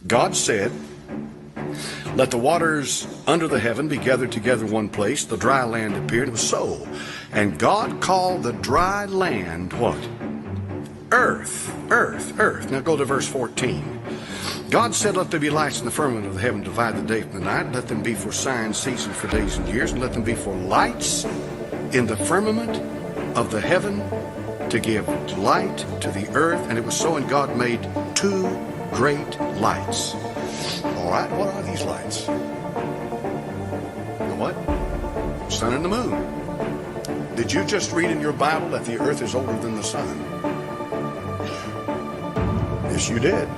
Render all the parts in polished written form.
God said, let the waters under the heaven be gathered together one place. The dry land appeared. It was so. And God called the dry land what? Earth. Earth. Earth. Now go to verse 14. God said, let there be lights in the firmament of the heaven, divide the day from the night. Let them be for signs, seasons, for days and years. And let them be for lights in the firmament of the heaven to give light to the earth. And it was so, and God made two great lights. All right, what are these lights? The what? Sun and the moon. Did you just read in your Bible that the earth is older than the sun? Yes, you did.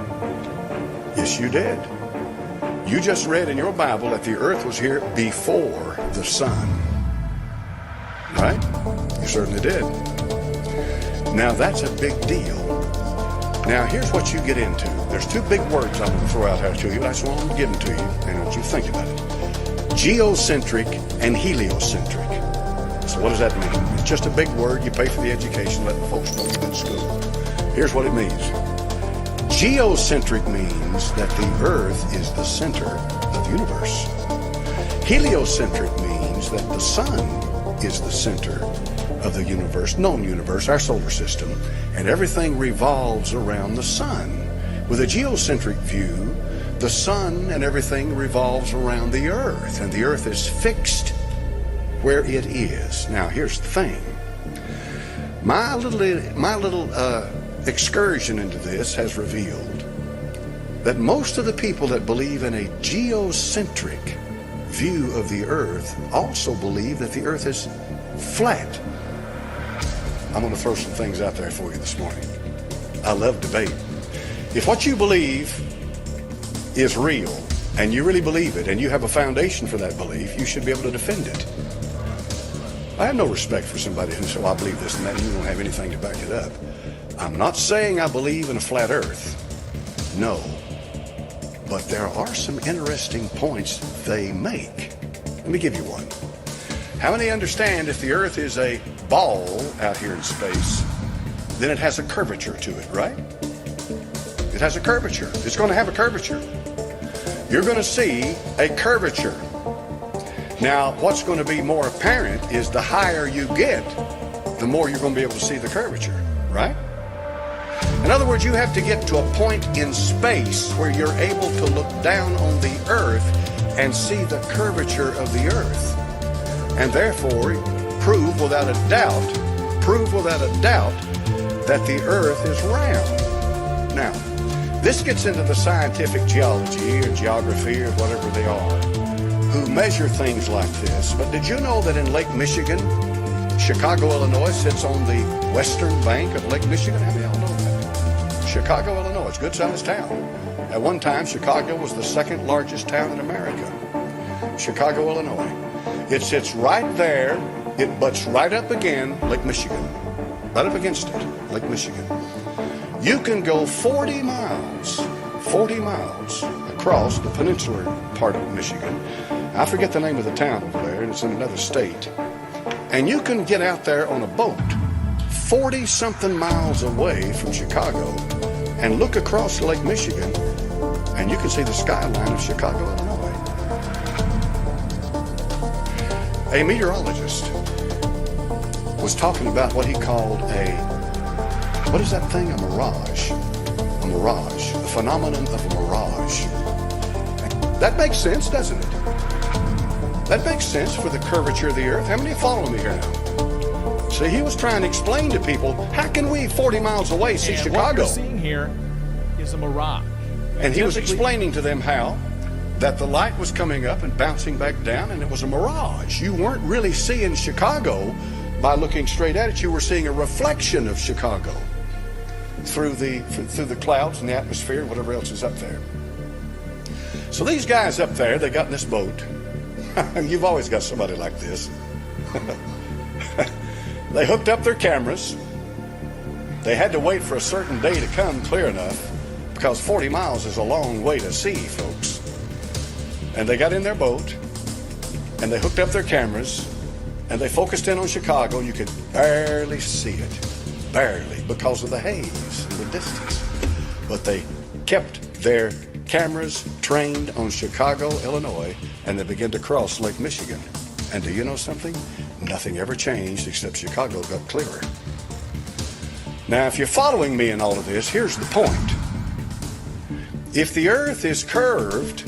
Yes, you did. You just read in your Bible that the earth was here before the sun. Right? You certainly did. Now that's a big deal. Now here's what you get into. There's two big words I'm going to throw out here to you. That's what I'm going to give them to you. And I want you to think about it. Geocentric and heliocentric. So what does that mean? It's just a big word. You pay for the education, let the folks know you've been to school. Here's what it means. Geocentric means that the earth is the center of the universe. Heliocentric means that the sun is the center of the universe, known universe, our solar system, and everything revolves around the sun. With a geocentric view, the sun and everything revolves around the earth, and the earth is fixed where it is. Now, here's the thing. My little excursion into this has revealed that most of the people that believe in a geocentric view of the earth also believe that the earth is flat. I'm going to throw some things out there for you this morning. I love debate. If what you believe is real, and you really believe it, and you have a foundation for that belief, you should be able to defend it. I have no respect for somebody who says, well, I believe this and that, and you don't have anything to back it up. I'm not saying I believe in a flat earth. No. But there are some interesting points they make. Let me give you one. How many understand if the earth is a ball out here in space, then it has a curvature to it, right? It has a curvature. It's going to have a curvature. You're going to see a curvature. Now, what's going to be more apparent is the higher you get, the more you're going to be able to see the curvature, right? In other words, you have to get to a point in space where you're able to look down on the earth and see the curvature of the earth. And therefore, prove without a doubt that the earth is round. Now, this gets into the scientific geology or geography or whatever they are, who measure things like this. But did you know that in Lake Michigan, Chicago, Illinois sits on the western bank of Lake Michigan? How many of y'all know that? Chicago, Illinois, it's a good-sized town. At one time, Chicago was the second largest town in America. Chicago, Illinois. It sits right there. It butts right up against Lake Michigan. Right up against it, Lake Michigan. You can go 40 miles across the peninsular part of Michigan. I forget the name of the town over there, and it's in another state. And you can get out there on a boat 40-something miles away from Chicago and look across Lake Michigan, and you can see the skyline of Chicago, Illinois. A meteorologist was talking about what he called what is that thing? A mirage. A mirage. The phenomenon of a mirage. That makes sense, doesn't it? That makes sense for the curvature of the earth. How many follow me here now? See, he was trying to explain to people, how can we 40 miles away see Chicago? What you're seeing here is a mirage. And he was explaining to them how that the light was coming up and bouncing back down, and it was a mirage. You weren't really seeing Chicago by looking straight at it. You were seeing a reflection of Chicago through the clouds and the atmosphere, whatever else is up there. So these guys up there, they got in this boat. You've always got somebody like this. They hooked up their cameras. They had to wait for a certain day to come clear enough, because 40 miles is a long way to see, folks. And they got in their boat, and they hooked up their cameras, and they focused in on Chicago, and you could barely see it. Barely, because of the haze and the distance. But they kept their cameras trained on Chicago, Illinois, and they began to cross Lake Michigan. And do you know something? Nothing ever changed except Chicago got clearer. Now, if you're following me in all of this, here's the point. If the earth is curved,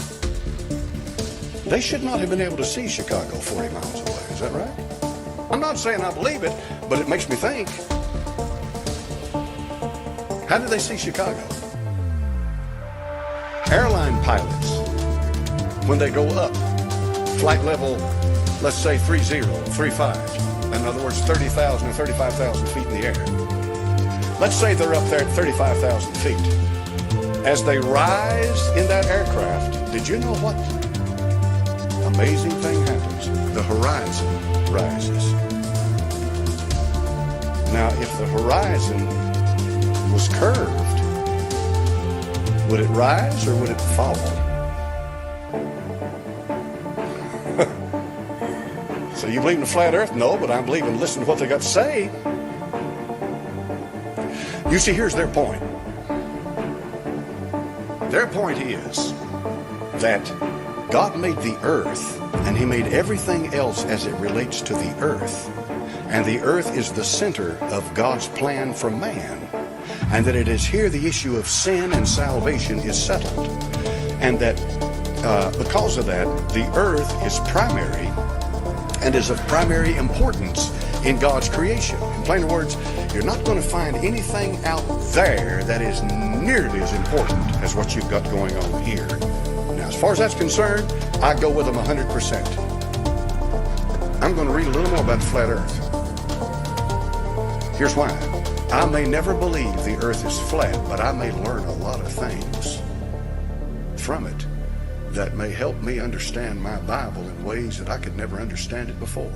they should not have been able to see Chicago 40 miles away. Is that right? I'm not saying I believe it, but it makes me think. How did they see Chicago? Airline pilots, when they go up, flight level, let's say 30, 35, in other words, 30,000 or 35,000 feet in the air. Let's say they're up there at 35,000 feet. As they rise in that aircraft, did you know what amazing thing happens? The horizon rises. Now, if the horizon was curved, would it rise or would it fall? So you believe in the flat earth? No, but I believe in listening to what they got to say. You see, here's their point. Their point is that God made the earth and he made everything else as it relates to the earth. And the earth is the center of God's plan for man. And that it is here the issue of sin and salvation is settled. And that because of that, the earth is primary and is of primary importance in God's creation. In plain words, you're not going to find anything out there that is nearly as important as what you've got going on here. Now, as far as that's concerned, I go with them 100%. I'm going to read a little more about the flat earth. Here's why. I may never believe the earth is flat, but I may learn a lot of things from it that may help me understand my Bible in ways that I could never understand it before.